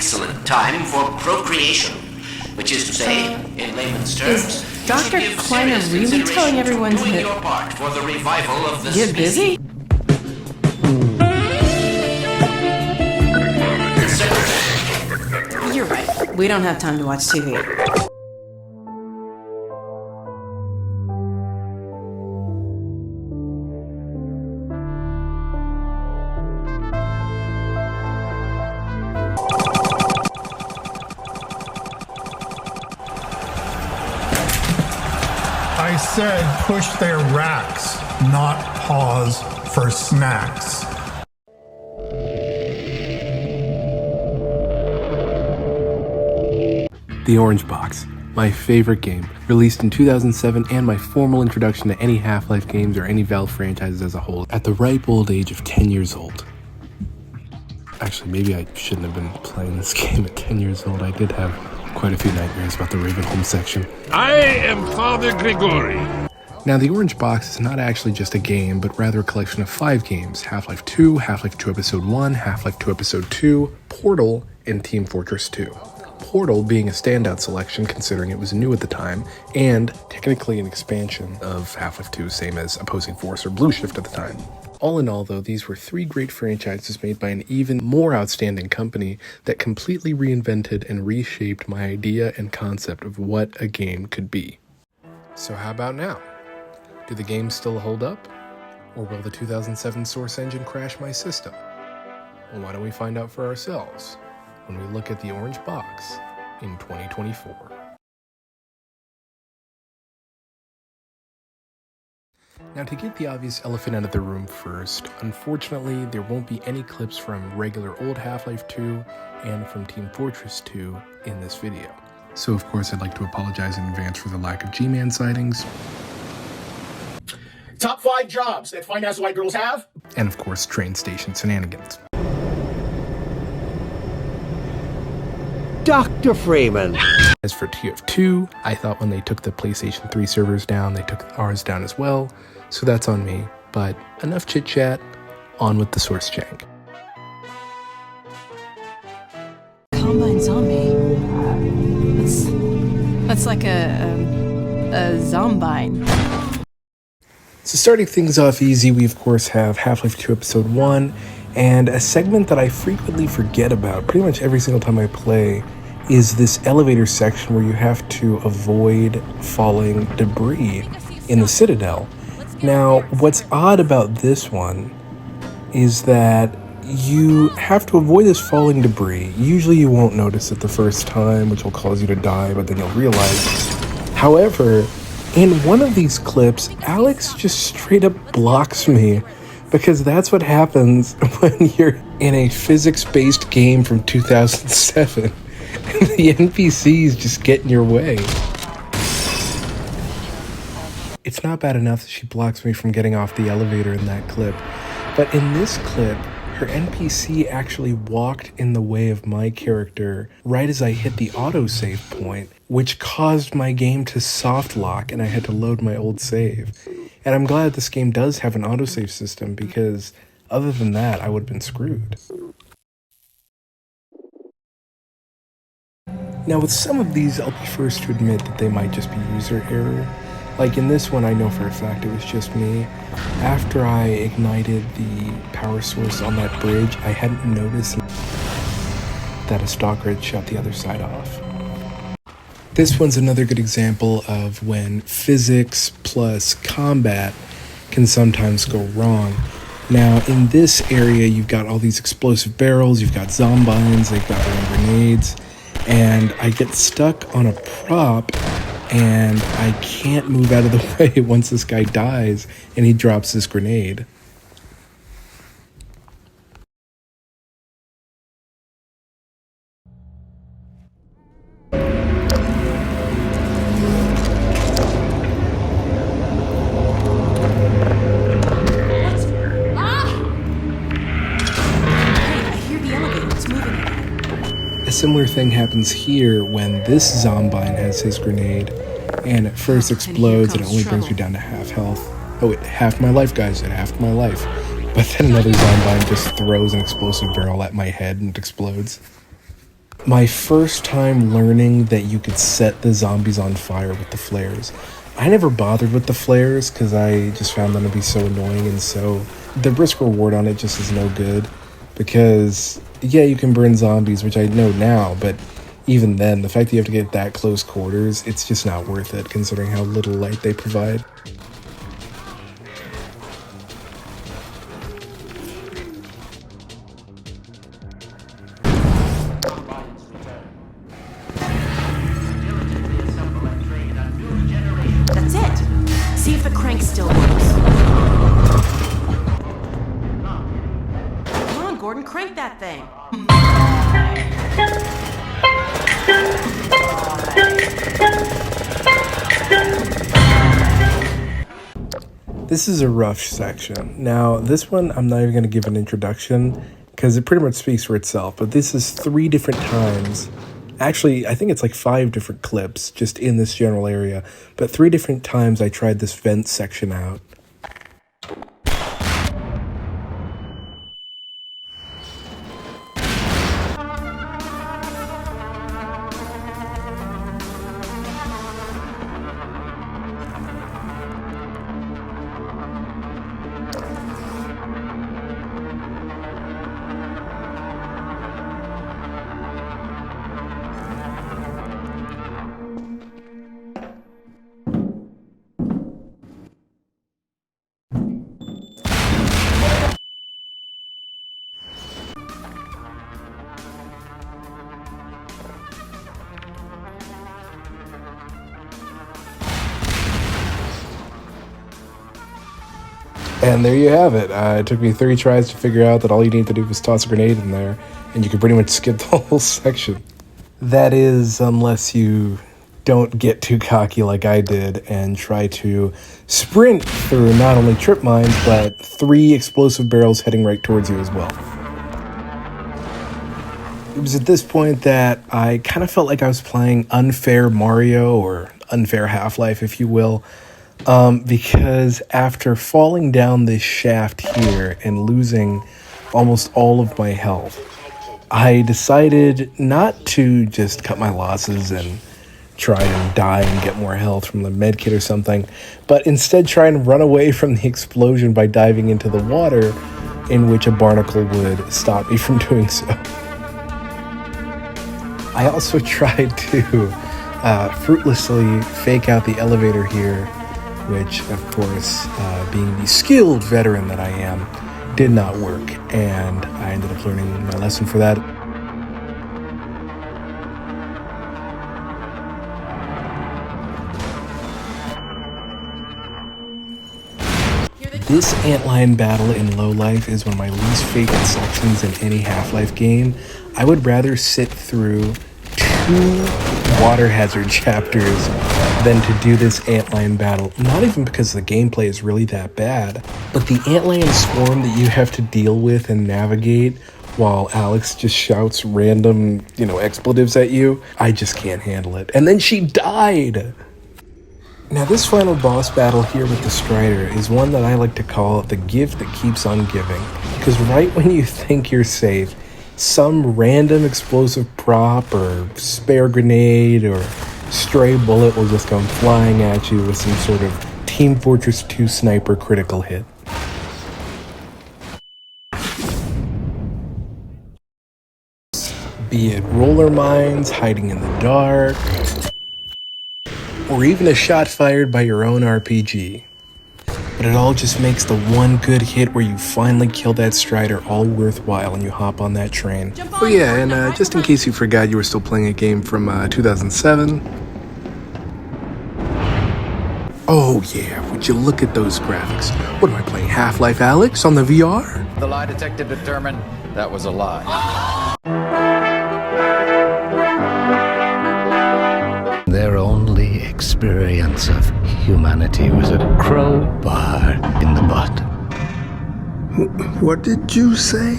excellent time for procreation, which is to say, in layman's terms, Is Dr. Kleiner really telling everyone to your part for the revival of the get busy? You're right. We don't have time to watch TV. I said push their racks, not pause for snacks. The Orange Box, my favorite game, released in 2007 and my formal introduction to any Half-Life games or any Valve franchises as a whole at the ripe old age of 10 years old. Actually, maybe I shouldn't have been playing this game at 10 years old. I did have quite a few nightmares about the Ravenholm section. I am Father Grigori. Now, the Orange Box is not actually just a game, but rather a collection of 5 games: Half-Life 2, Half-Life 2 Episode 1, Half-Life 2 Episode 2, Portal, and Team Fortress 2. Portal being a standout selection considering it was new at the time, and technically an expansion of Half-Life 2, same as Opposing Force or Blue Shift at the time. All in all, though, these were 3 great franchises made by an even more outstanding company that completely reinvented and reshaped my idea and concept of what a game could be. So how about now? Do the games still hold up? Or will the 2007 Source engine crash my system? Well, why don't we find out for ourselves when we look at the Orange Box in 2024. Now, to get the obvious elephant out of the room first, unfortunately there won't be any clips from regular old Half-Life 2 and from Team Fortress 2 in this video. So of course I'd like to apologize in advance for the lack of G-Man sightings. Top 5 jobs that fine-ass white girls have. And of course train station shenanigans. Dr. Freeman. As for TF2, I thought when they took the PlayStation 3 servers down, they took ours down as well, so that's on me. But enough chit-chat, on with the Source jank. Combine zombie. That's like a zombine. So starting things off easy, we of course have Half-Life 2 Episode 1, and a segment that I frequently forget about pretty much every single time I play is this elevator section where you have to avoid falling debris in the Citadel. Now, what's odd about this one is that you have to avoid this falling debris. Usually you won't notice it the first time, which will cause you to die, but then you'll realize. However, in one of these clips, Alex just straight up blocks me, because that's what happens when you're in a physics-based game from 2007 and the NPCs just get in your way. It's not bad enough that she blocks me from getting off the elevator in that clip, but in this clip, her NPC actually walked in the way of my character right as I hit the autosave point, which caused my game to soft lock and I had to load my old save. And I'm glad this game does have an autosave system, because other than that, I would have been screwed. Now with some of these, I'll be first to admit that they might just be user error. Like in this one, I know for a fact it was just me. After I ignited the power source on that bridge, I hadn't noticed that a stalker had shot the other side off. This one's another good example of when physics plus combat can sometimes go wrong. Now, in this area, you've got all these explosive barrels, you've got zombines, they've got their own grenades, and I get stuck on a prop, and I can't move out of the way once this guy dies, and he drops this grenade. A similar thing happens here when this zombine has his grenade, and it first explodes and it only brings me down to half health. Oh wait, half my life, guys, at half my life. But then another zombine just throws an explosive barrel at my head and it explodes. My first time learning that you could set the zombies on fire with the flares. I never bothered with the flares because I just found them to be so annoying, and so the risk reward on it just is no good. Because, yeah, you can burn zombies, which I know now, but even then, the fact that you have to get that close quarters, it's just not worth it considering how little light they provide. That's it. See if the crank still works. Come on, Gordon, crank that thing. This is a rough section. Now, this one I'm not even going to give an introduction because it pretty much speaks for itself, but this is 3 different times. Actually, I think it's like 5 different clips just in this general area, but 3 different times I tried this vent section out. And there you have it. It took me 3 tries to figure out that all you need to do was toss a grenade in there, and you could pretty much skip the whole section. That is, unless you don't get too cocky like I did and try to sprint through not only trip mines, but 3 explosive barrels heading right towards you as well. It was at this point that I kind of felt like I was playing unfair Mario, or unfair Half-Life, if you will. Because after falling down this shaft here and losing almost all of my health, I decided not to just cut my losses and try and die and get more health from the medkit or something, but instead try and run away from the explosion by diving into the water, in which a barnacle would stop me from doing so. I also tried to fruitlessly fake out the elevator here, which, of course, being the skilled veteran that I am, did not work, and I ended up learning my lesson for that. This antlion battle in Low Life is one of my least favorite sections in any Half-Life game. I would rather sit through 2 water hazard chapters than to do this antlion battle. Not even because the gameplay is really that bad, but the antlion swarm that you have to deal with and navigate while Alex just shouts random, expletives at you, I just can't handle it. And then she died! Now this final boss battle here with the Strider is one that I like to call the gift that keeps on giving. Because right when you think you're safe, some random explosive prop or spare grenade or stray bullet will just come flying at you with some sort of Team Fortress 2 sniper critical hit. Be it roller mines, hiding in the dark, or even a shot fired by your own RPG. But it all just makes the one good hit where you finally kill that Strider all worthwhile and you hop on that train. Oh yeah, and just in case you forgot you were still playing a game from 2007. Oh yeah, would you look at those graphics? What am I playing, Half-Life Alyx on the VR? The lie detector determined that was a lie. Their only experience of humanity was a crowbar in the butt. What did you say?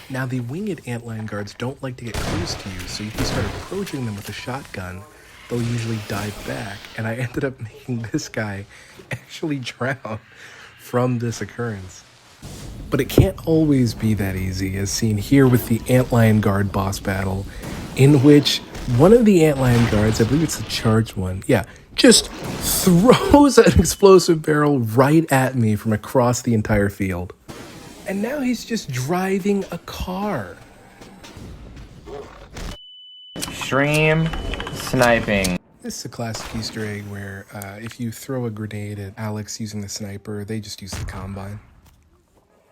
Now the winged antlion guards don't like to get close to you, so if you start approaching them with a shotgun, they'll usually dive back, and I ended up making this guy actually drown from this occurrence. But it can't always be that easy, as seen here with the antlion guard boss battle in which one of the antlion guards, I believe it's the charged one, yeah, just throws an explosive barrel right at me from across the entire field. And now he's just driving a car. Stream sniping. This is a classic Easter egg where if you throw a grenade at Alex using the sniper, they just use the combine.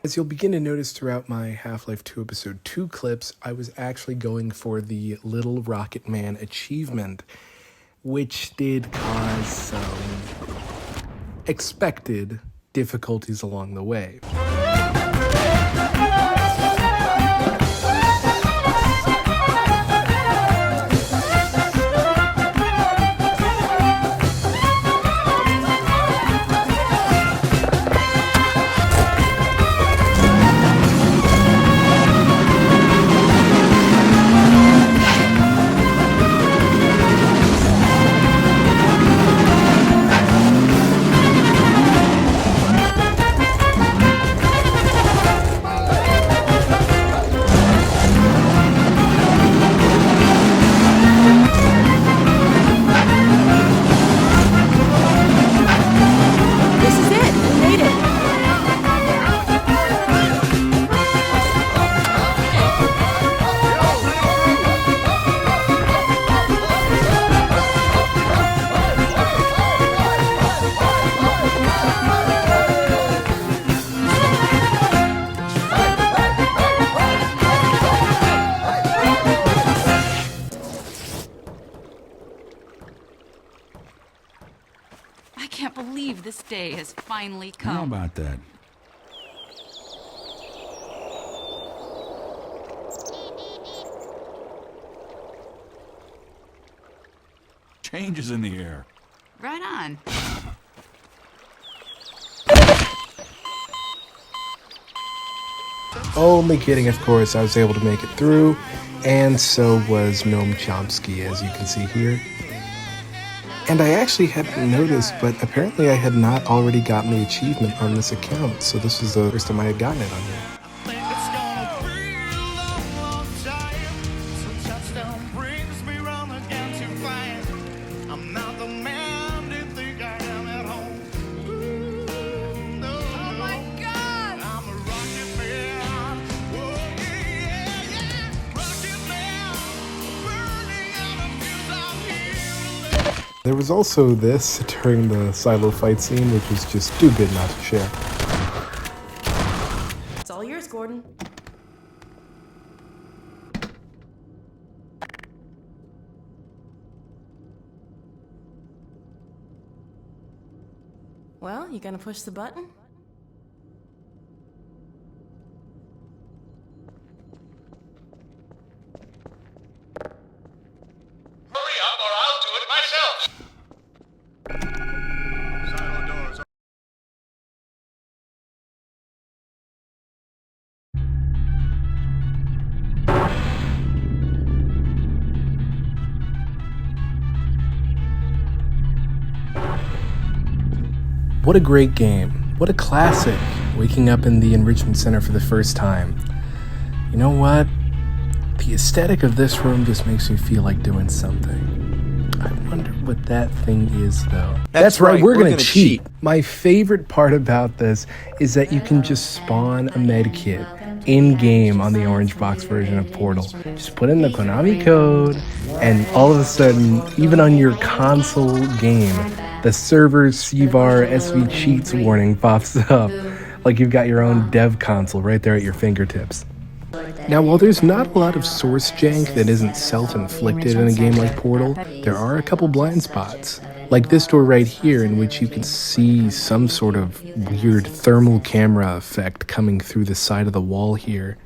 As you'll begin to notice throughout my Half-Life 2 Episode 2 clips, I was actually going for the Little Rocket Man achievement, which did cause some expected difficulties along the way. I can't believe this day has finally come. How about that? Change is in the air. Right on. Only kidding, of course. I was able to make it through, and so was Noam Chomsky, as you can see here. And I actually hadn't noticed, but apparently I had not already gotten the achievement on this account, so this was the first time I had gotten it on here. There was also this during the silo fight scene, which was just too good not to share. It's all yours, Gordon. Well, you gonna push the button? What a great game. What a classic. Waking up in the Enrichment Center for the first time. You know what? The aesthetic of this room just makes me feel like doing something. I wonder what that thing is, though. That's right, we're gonna cheat. My favorite part about this is that you can just spawn a med kit in-game on the orange box version of Portal. Just put in the Konami code, and all of a sudden, even on your console game, the server CVAR SV cheats warning pops up, like you've got your own dev console right there at your fingertips. Now, while there's not a lot of source jank that isn't self-inflicted in a game like Portal, there are a couple blind spots. Like this door right here, in which you can see some sort of weird thermal camera effect coming through the side of the wall here.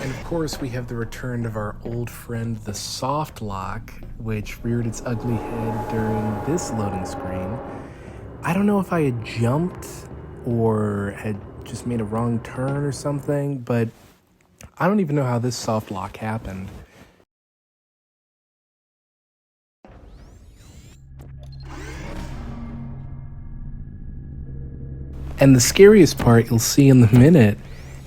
And of course, we have the return of our old friend, the soft lock, which reared its ugly head during this loading screen. I don't know if I had jumped or had just made a wrong turn or something, but I don't even know how this soft lock happened. And the scariest part you'll see in the minute,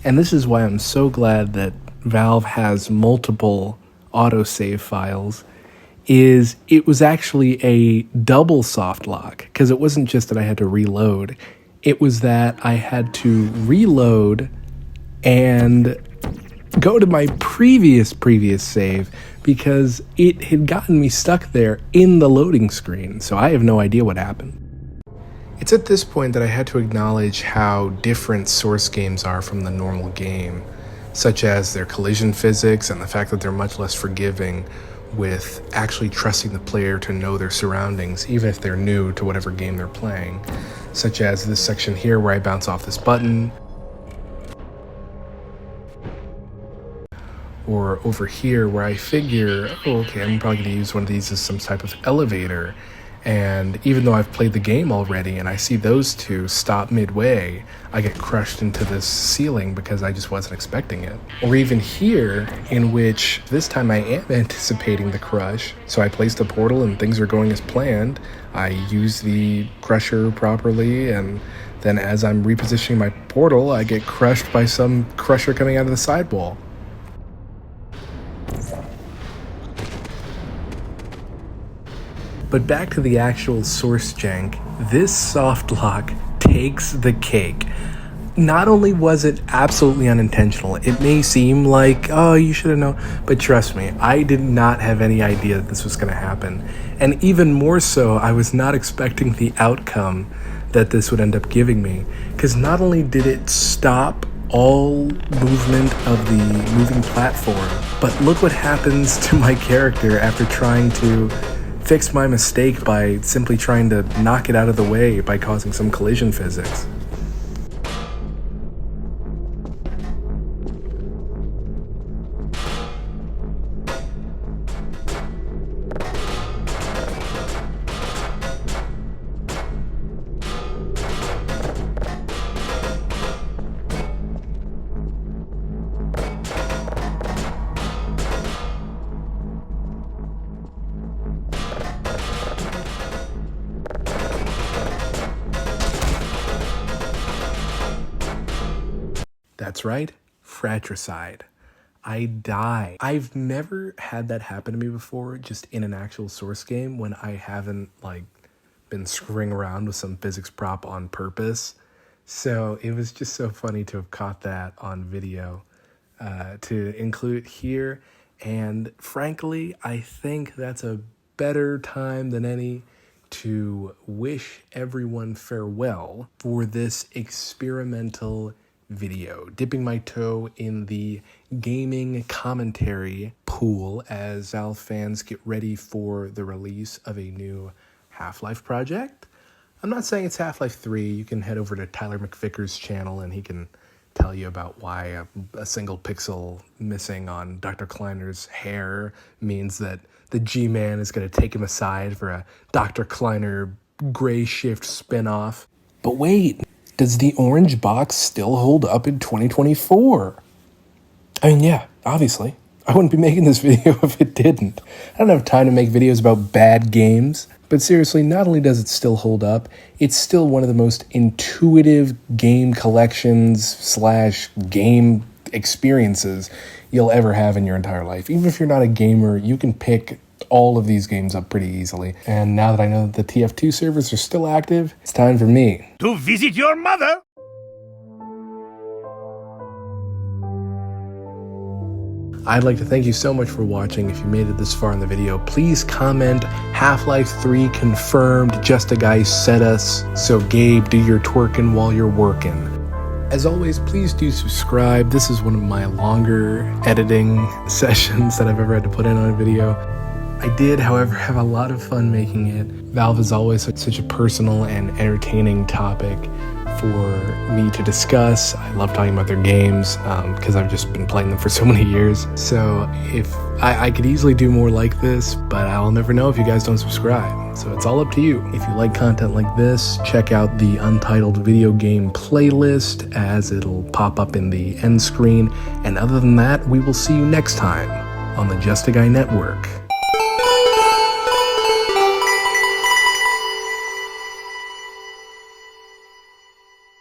and this is why I'm so glad that Valve has multiple autosave files is it was actually a double soft lock, because it wasn't just that I had to reload. It was that I had to reload and go to my previous save because it had gotten me stuck there in the loading screen. So I have no idea what happened. It's at this point that I had to acknowledge how different Source games are from the normal game, such as their collision physics and the fact that they're much less forgiving with actually trusting the player to know their surroundings, even if they're new to whatever game they're playing, such as this section here where I bounce off this button, or over here where I figure, oh, okay, I'm probably going to use one of these as some type of elevator. And even though I've played the game already and I see those two stop midway, I get crushed into this ceiling because I just wasn't expecting it. Or even here, in which this time I am anticipating the crush, so I place the portal and things are going as planned. I use the crusher properly, and then as I'm repositioning my portal, I get crushed by some crusher coming out of the sidewall. But back to the actual Source jank, this soft lock takes the cake. Not only was it absolutely unintentional, it may seem like, oh, you should have known, but trust me, I did not have any idea that this was going to happen. And even more so, I was not expecting the outcome that this would end up giving me. Because not only did it stop all movement of the moving platform, but look what happens to my character after trying to fix my mistake by simply trying to knock it out of the way by causing some collision physics. That's right, fratricide. I die. I've never had that happen to me before, just in an actual Source game, when I haven't been screwing around with some physics prop on purpose. So it was just so funny to have caught that on video, to include it here. And frankly, I think that's a better time than any to wish everyone farewell for this experimental video, dipping my toe in the gaming commentary pool as Valve fans get ready for the release of a new Half-Life project. I'm not saying it's Half-Life 3. You can head over to Tyler McVicker's channel and he can tell you about why a single pixel missing on Dr. Kleiner's hair means that the G-Man is going to take him aside for a Dr. Kleiner Gray Shift spinoff. But wait, does the orange box still hold up in 2024? I mean, yeah, obviously. I wouldn't be making this video if it didn't. I don't have time to make videos about bad games. But seriously, not only does it still hold up, it's still one of the most intuitive game collections / game experiences you'll ever have in your entire life. Even if you're not a gamer, you can pick all of these games up pretty easily. And now that I know that the TF2 servers are still active, it's time for me to visit your mother. I'd like to thank you so much for watching. If you made it this far in the video, please comment Half-Life 3 confirmed, just a guy said us. So Gabe, do your twerking while you're working. As always, please do subscribe. This is one of my longer editing sessions that I've ever had to put in on a video. I did, however, have a lot of fun making it. Valve is always such a personal and entertaining topic for me to discuss. I love talking about their games because I've just been playing them for so many years. So if I could easily do more like this, but I'll never know if you guys don't subscribe. So it's all up to you. If you like content like this, check out the Untitled Video Game playlist as it'll pop up in the end screen. And other than that, we will see you next time on the Just a Guy Network.